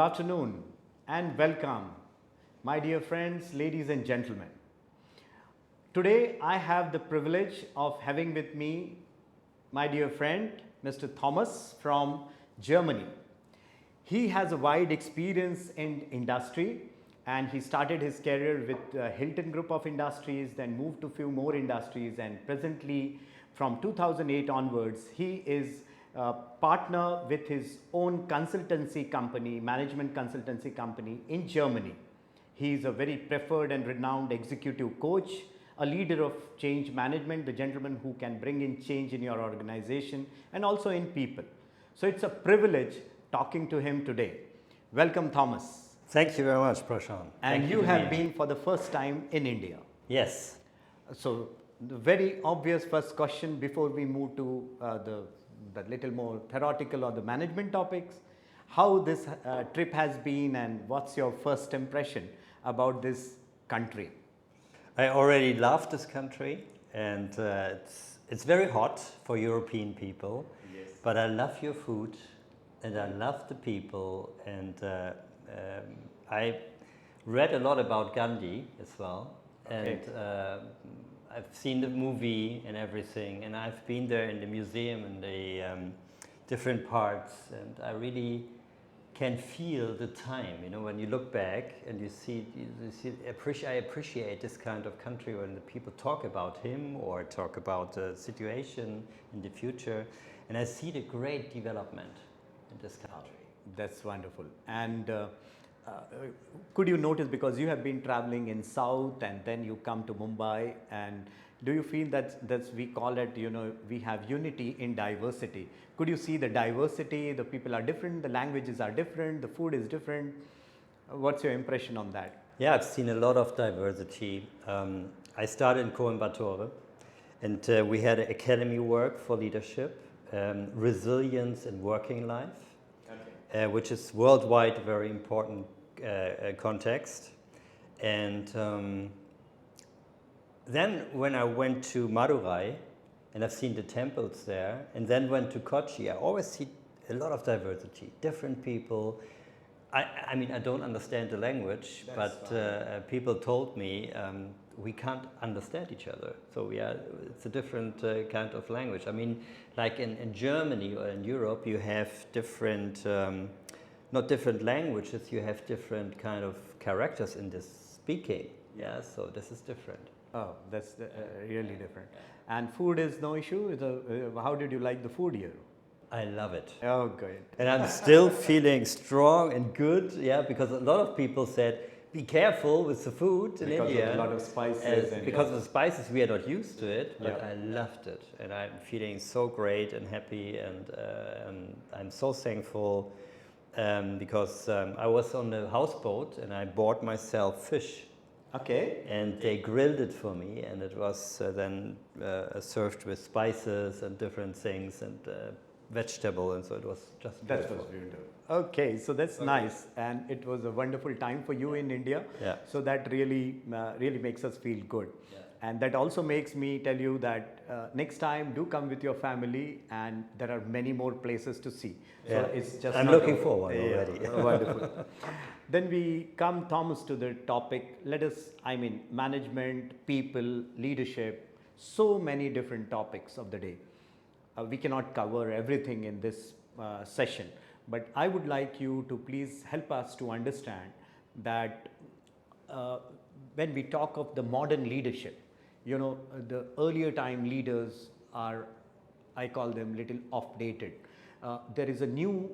afternoon and welcome, my dear friends, ladies and gentlemen. Today I have the privilege of having with me my dear friend, Mr. Thomas from Germany. He has a wide experience in industry and he started his career with Hilton Group of Industries, then moved to few more industries, and presently from 2008 onwards he is a partner with his own consultancy company, management consultancy company in Germany. He is a very preferred and renowned executive coach, a leader of change management, the gentleman who can bring in change in your organization and also in people. So it's a privilege talking to him today. Welcome, Thomas. Thank you very much, Prashant. And you have been for the first time in India. Yes. So the very obvious first question before we move to the little more theoretical or the management topics, how this trip has been and what's your first impression about this country? I already love this country, and it's very hot for European people. Yes. But I love your food, and I love the people, and I read a lot about Gandhi as well, Okay. and I've seen the movie and everything, and I've been there in the museum and the different parts, and I really can feel the time. You know, when you look back and you see, I appreciate this kind of country when the people talk about him or talk about the situation in the future, and I see the great development in this country. That's wonderful. And could you notice, because you have been traveling in South and then you come to Mumbai, and do you feel that's we call it, you know, we have unity in diversity? Could you see the diversity? The people are different, the languages are different, the food is different. What's your impression on that? Yeah, I've seen a lot of diversity. I started in Coimbatore, and we had an academy work for leadership, resilience in working life. Okay. Which is worldwide a very important context. And then when I went to Madurai, and I've seen the temples there, and then went to Kochi, I always see a lot of diversity, different people. I mean, I don't understand the language, but people told me we can't understand each other. So yeah, it's a different kind of language. I mean, like in Germany or in Europe, you have different, not different languages, you have different kind of characters in this speaking. Yeah, so this is different. Oh, that's really different. And food is no issue? How did you like the food here? I love it. Oh, good. And I'm still feeling strong and good, yeah, because a lot of people said, be careful with the food in India. Because of a lot of spices. Because of the spices, we are not used to it, but Yeah. I loved it. And I'm feeling so great and happy, and I'm so thankful because I was on the houseboat and I bought myself fish. Okay. And they grilled it for me, and it was then served with spices and different things and vegetable, and so it was just beautiful. That was beautiful. Okay, so that's nice, and it was a wonderful time for you in India. Yeah. So that really makes us feel good. Yeah. And that also makes me tell you that next time do come with your family, and there are many more places to see. Yeah. So it's just I'm not looking forward already. Wonderful. Then we come, Thomas, to the topic. Management, people, leadership, so many different topics of the day. We cannot cover everything in this session, but I would like you to please help us to understand that when we talk of the modern leadership, you know, the earlier time leaders are, I call them little off-dated. There is a new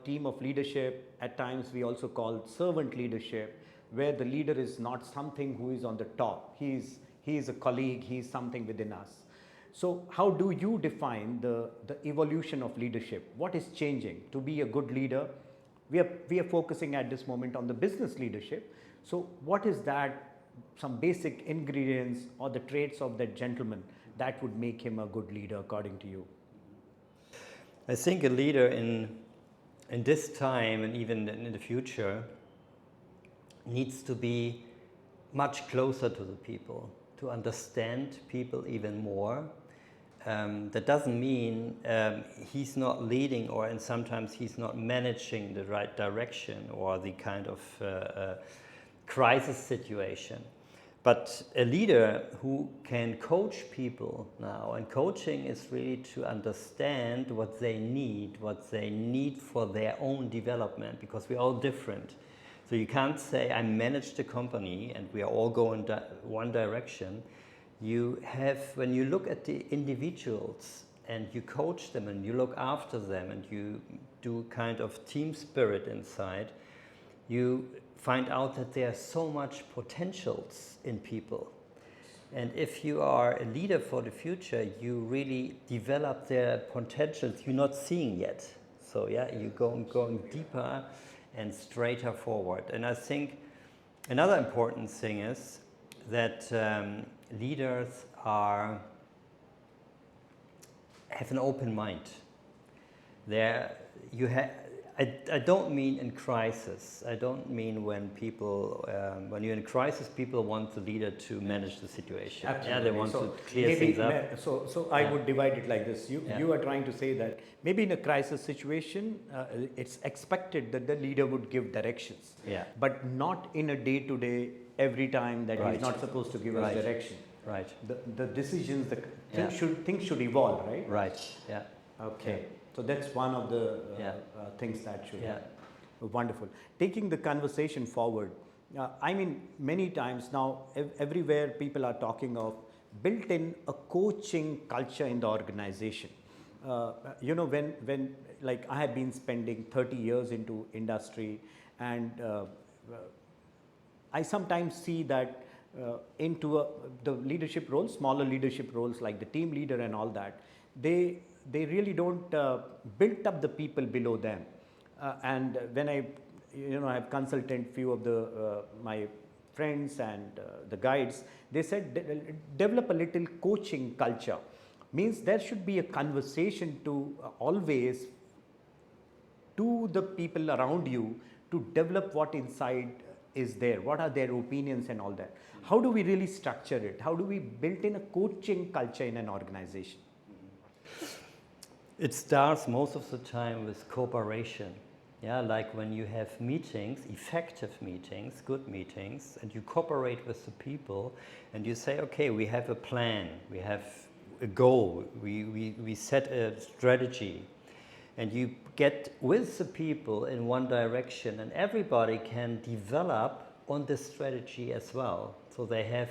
team of leadership, at times we also call servant leadership, where the leader is not something who is on the top. He is a colleague, he is something within us. So how do you define the evolution of leadership? What is changing to be a good leader? We are focusing at this moment on the business leadership. So what is that, some basic ingredients or the traits of that gentleman that would make him a good leader according to you? I think a leader in this time and even in the future needs to be much closer to the people, to understand people even more, that doesn't mean he's not leading, or and sometimes he's not managing the right direction or the kind of crisis situation. But a leader who can coach people now, and coaching is really to understand what they need for their own development, because we're all different. So you can't say, I manage the company and we are all going one direction. You have, when you look at the individuals and you coach them and you look after them and you do kind of team spirit inside, you find out that there are so much potentials in people. And if you are a leader for the future, you really develop their potentials you're not seeing yet. So yeah, you're going deeper and straighter forward. And I think another important thing is that leaders have an open mind. I don't mean in crisis. I don't mean when people, when you're in crisis, people want the leader to manage the situation. Absolutely. Yeah, they want so to clear things up. So I would divide it like this. You are trying to say that maybe in a crisis situation, it's expected that the leader would give directions. Yeah. But not in a day-to-day, every time that he's not supposed to give us direction. Right. The decisions, things should evolve, right? Right. Yeah. Okay. So that's one of the things that should happen. Wonderful. Taking the conversation forward, I mean, many times now, everywhere people are talking of built in a coaching culture in the organization. You know, when like I have been spending 30 years into industry, and I sometimes see that into the leadership roles, smaller leadership roles like the team leader and all that, they really don't build up the people below them. And when I have consulted few of the my friends and the guides, they said develop a little coaching culture. Means there should be a conversation to always to the people around you to develop what inside is there, what are their opinions and all that. How do we really structure it? How do we build in a coaching culture in an organization? It starts most of the time with cooperation. Yeah, like when you have meetings, effective meetings, good meetings, and you cooperate with the people and you say, okay, we have a plan, we have a goal, we set a strategy, and you get with the people in one direction, and everybody can develop on this strategy as well. So they have,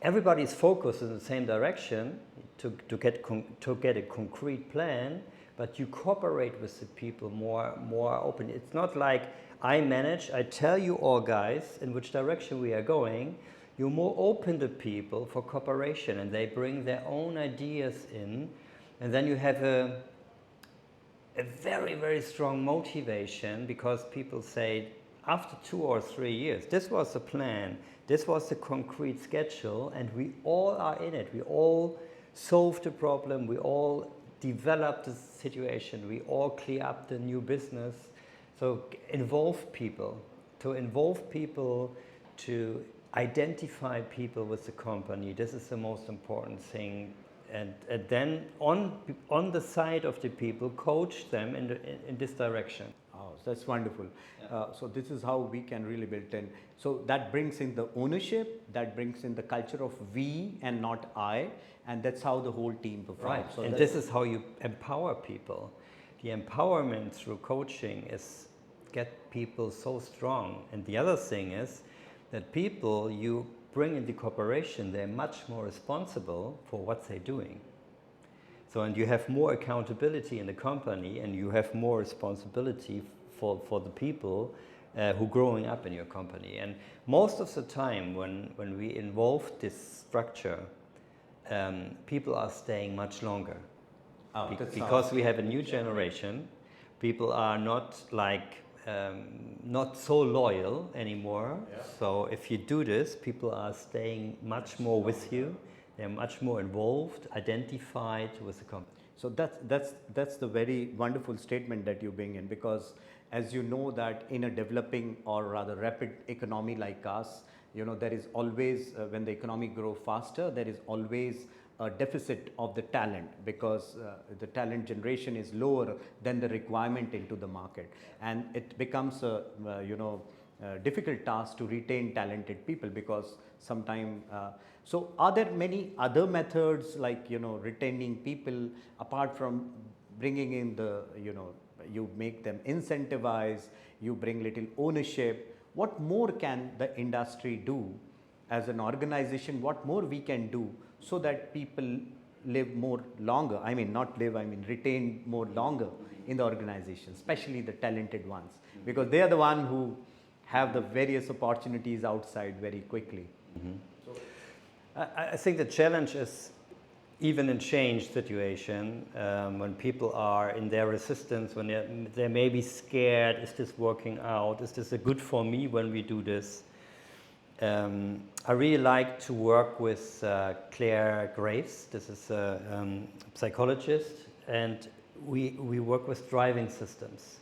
everybody's focused in the same direction to get a concrete plan, but you cooperate with the people more open. It's not like I manage, I tell you all guys in which direction we are going. You're more open to people for cooperation, and they bring their own ideas in, and then you have a very, very strong motivation, because people say, after 2 or 3 years, this was the plan, this was the concrete schedule, and we all are in it. We all solve the problem, we all develop the situation, we all clear up the new business. So involve people, to identify people with the company. This is the most important thing. And then on the side of the people, coach them in this direction. Oh, that's wonderful. So this is how we can really build in. So that brings in the ownership, that brings in the culture of we and not I, and that's how the whole team performs. Right. So and this is how you empower people. The empowerment through coaching is get people so strong. And the other thing is that people you bring into cooperation, they're much more responsible for what they're doing. So, and you have more accountability in the company, and you have more responsibility for the people who are growing up in your company. And most of the time when we involve this structure, people are staying much longer. Because we have a new generation, people are not like not so loyal anymore. Yeah. So if you do this, people are staying much more with you. They're much more involved, identified with the company. So that's the very wonderful statement that you bring in, because as you know that in a developing or rather rapid economy like us, there is always when the economy grows faster, there is always a deficit of the talent because the talent generation is lower than the requirement into the market, and it becomes a difficult task to retain talented people because sometimes. So, are there many other methods like retaining people apart from bringing in the you make them incentivize, you bring little ownership? What more can the industry do as an organization? What more we can do so that people live more longer? I mean, not live, I mean, retain more longer in the organization, especially the talented ones, because they are the one who have the various opportunities outside very quickly. Mm-hmm. I think the challenge is even in change situation, when people are in their resistance, when they're maybe scared, is this working out? Is this good for me when we do this? I really like to work with Claire Graves. This is a psychologist, and we work with driving systems.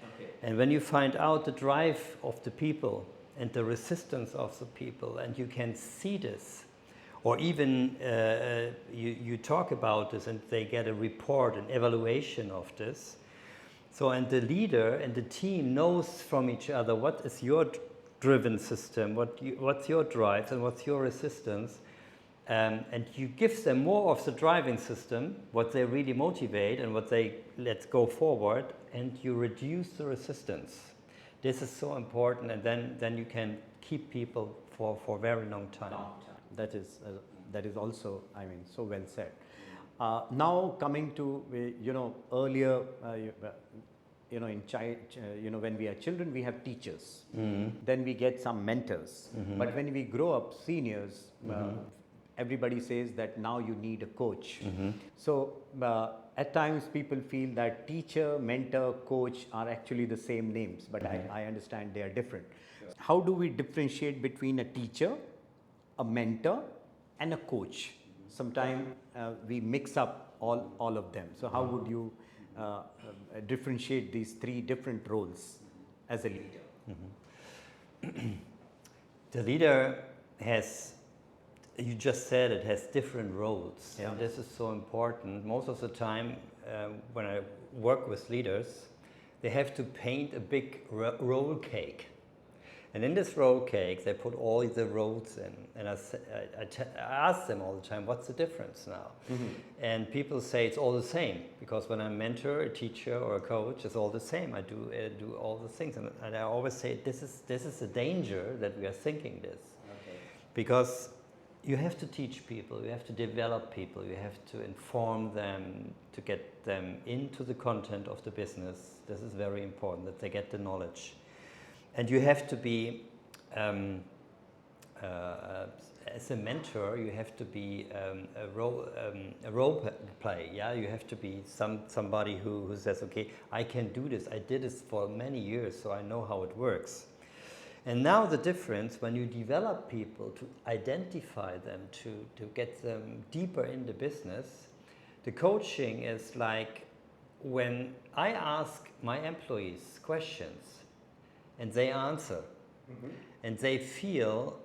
Okay. And when you find out the drive of the people and the resistance of the people, and you can see this, or even you talk about this and they get a report, an evaluation of this. So, and the leader and the team knows from each other what is your driven system, what's your drive and what's your resistance. And you give them more of the driving system, what they really motivate and what they let's go forward, and you reduce the resistance. This is so important, and then you can keep people for a very long time. That is also, I mean, so well said. Now coming to earlier, when we are children, we have teachers. Mm-hmm. Then we get some mentors. Mm-hmm. But when we grow up seniors, everybody says that now you need a coach. Mm-hmm. So at times people feel that teacher, mentor, coach are actually the same names, but I understand they are different. Sure. How do we differentiate between a teacher, a mentor, and a coach? Sometimes we mix up all of them. So how would you differentiate these three different roles as a leader? Mm-hmm. The leader has, you just said it, has different roles. Yeah. And this is so important. Most of the time when I work with leaders, they have to paint a big roll cake. And in this roll cake, they put all the roles in. And I ask them all the time, what's the difference now? Mm-hmm. And people say it's all the same. Because when I mentor, a teacher, or a coach, it's all the same. I do all the things. And I always say, this is a danger that we are thinking this. Okay. Because you have to teach people, you have to develop people, you have to inform them, to get them into the content of the business. This is very important, that they get the knowledge. And you have to be, as a mentor, you have to be a role play. Yeah, you have to be somebody who says, okay, I can do this. I did this for many years, so I know how it works. And now the difference, when you develop people, to identify them, to get them deeper in the business, the coaching is like when I ask my employees questions, and they answer, and they feel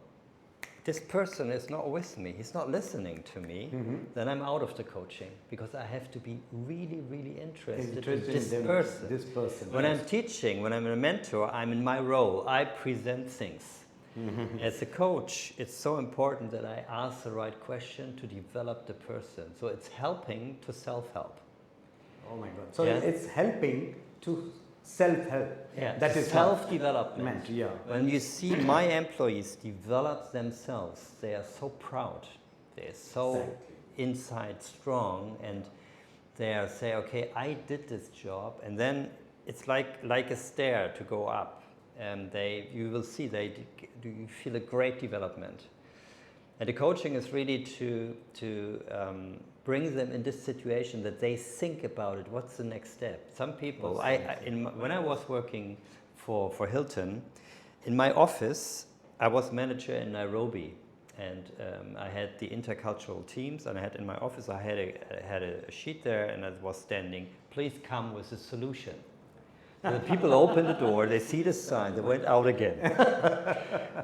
this person is not with me, he's not listening to me, then I'm out of the coaching, because I have to be really, really interested in this person. When I'm teaching, when I'm a mentor, I'm in my role, I present things. As a coach, it's so important that I ask the right question to develop the person. So it's helping to self-help. Oh my God. So it's helping to self-help. Yeah, that is self-development. Yeah. When you see my employees develop themselves, they are so proud. They are so inside strong, and they are say, okay, I did this job, and then it's like a stair to go up, and you will see you feel a great development. And the coaching is really to bring them in this situation that they think about it. What's the next step? Some people, when I was working for Hilton, in my office, I was manager in Nairobi, and I had the intercultural teams, and I had in my office, I had a sheet there, and I was standing, please come with a solution. The people opened the door, they see the sign, they went out again.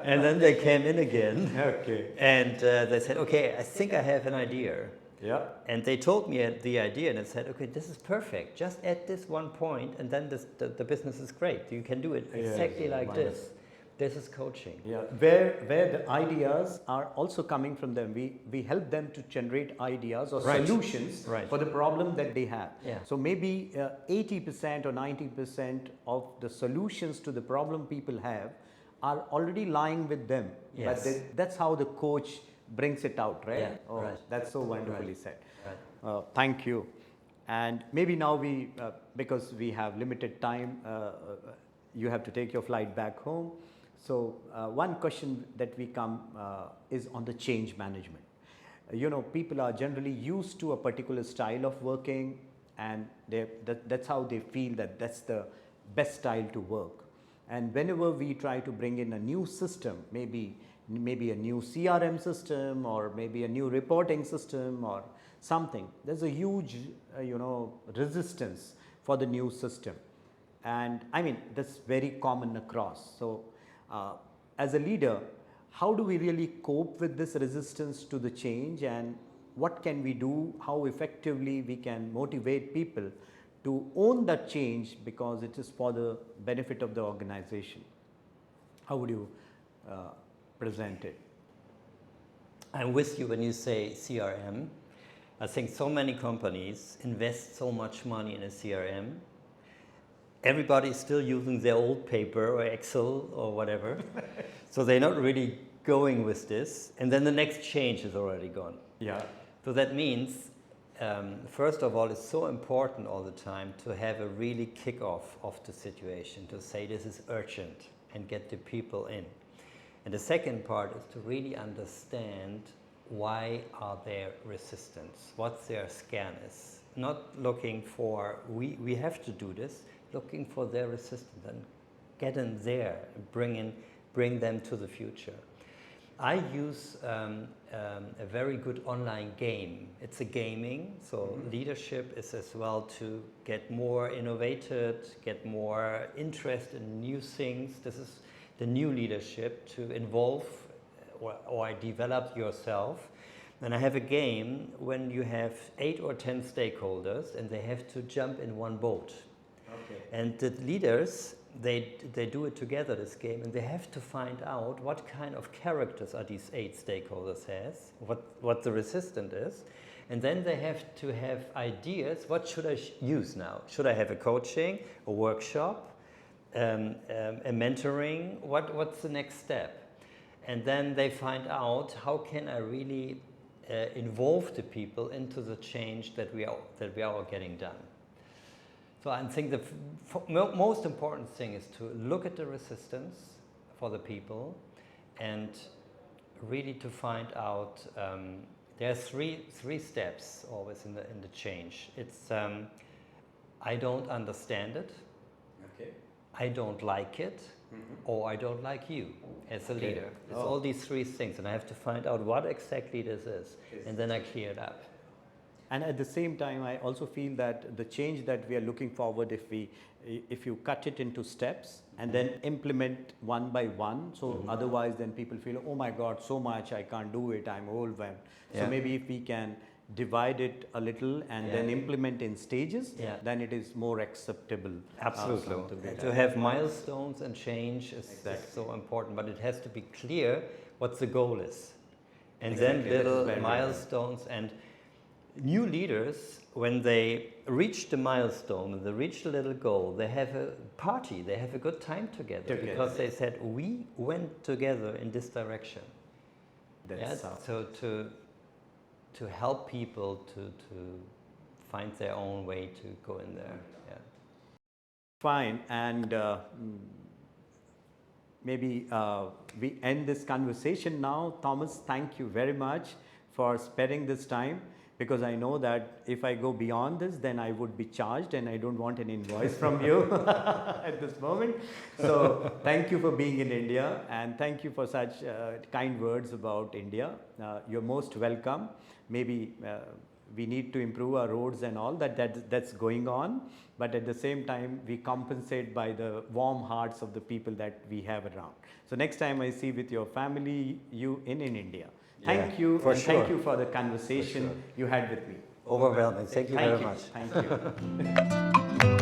And then they came in again. Okay. And they said, okay, I think I have an idea. Yeah. And they told me the idea, and I said, okay, this is perfect. Just add this one point, and then the business is great. You can do it exactly like this. This is coaching. Yeah, where the ideas are also coming from them. We help them to generate ideas or solutions for the problem that they have. Yeah. So maybe 80% or 90% of the solutions to the problem people have are already lying with them. Yes. But that's how the coach brings it out, right? Yeah, Oh, right. that's so wonderfully said. Right. Thank you. And maybe now because we have limited time, you have to take your flight back home. So one question that we come is on the change management. People are generally used to a particular style of working, and that's how they feel that that's the best style to work. And whenever we try to bring in a new system, maybe a new CRM system or maybe a new reporting system or something, there's a huge resistance for the new system. And I mean, that's very common across. So as a leader, how do we really cope with this resistance to the change, and what can we do? How effectively we can motivate people to own that change because it is for the benefit of the organization? How would you present it? I'm with you when you say CRM. I think so many companies invest so much money in a CRM. Everybody is still using their old paper or Excel or whatever. So they're not really going with this. And then the next change is already gone. Yeah. So that means, first of all, it's so important all the time to have a really kickoff of the situation, to say this is urgent and get the people in. And the second part is to really understand why are there resistance, what their scan is. Not looking for, we have to do this, looking for their resistance and get in there, bring them to the future. I use a very good online game. It's a gaming, so leadership is as well to get more innovated, get more interest in new things. This is the new leadership, to involve or develop yourself. And I have a game when you have 8 or 10 stakeholders and they have to jump in one boat. Okay. And the leaders, they do it together, this game, and they have to find out what kind of characters are these 8 stakeholders has, what the resistant is. And then they have to have ideas, what should I use now? Should I have a coaching, a workshop, a mentoring? What's the next step? And then they find out, how can I really involve the people into the change that we are getting done. So I think the most important thing is to look at the resistance for the people and really to find out, there are three steps always in the change. It's I don't understand it, okay, I don't like it, or I don't like you as a leader. It's all these 3 things, and I have to find out what exactly this is, and then I clear it up. And at the same time, I also feel that the change that we are looking forward, if you cut it into steps and then implement one by one, so otherwise then people feel, oh my God, so much, I can't do it, I'm overwhelmed. So maybe if we can divide it a little and then implement in stages, then it is more acceptable. Absolutely. To have milestones and change is so important, but it has to be clear what the goal is. And then little milestones, and new leaders, when they reach the milestone, when they reach the little goal, they have a party, they have a good time together. Because they said, we went together in this direction. So to help people to find their own way to go in there. Yeah. Fine, and maybe we end this conversation now. Thomas, thank you very much for sparing this time, because I know that if I go beyond this, then I would be charged, and I don't want an invoice from you at this moment. So thank you for being in India, and thank you for such kind words about India. You're most welcome. Maybe we need to improve our roads and all that's going on, but at the same time we compensate by the warm hearts of the people that we have around. So next time I see with your family, you in India, Thank you, for and sure. thank you for the conversation For sure. you had with me. Overwhelming. Thank you very much. Thank you.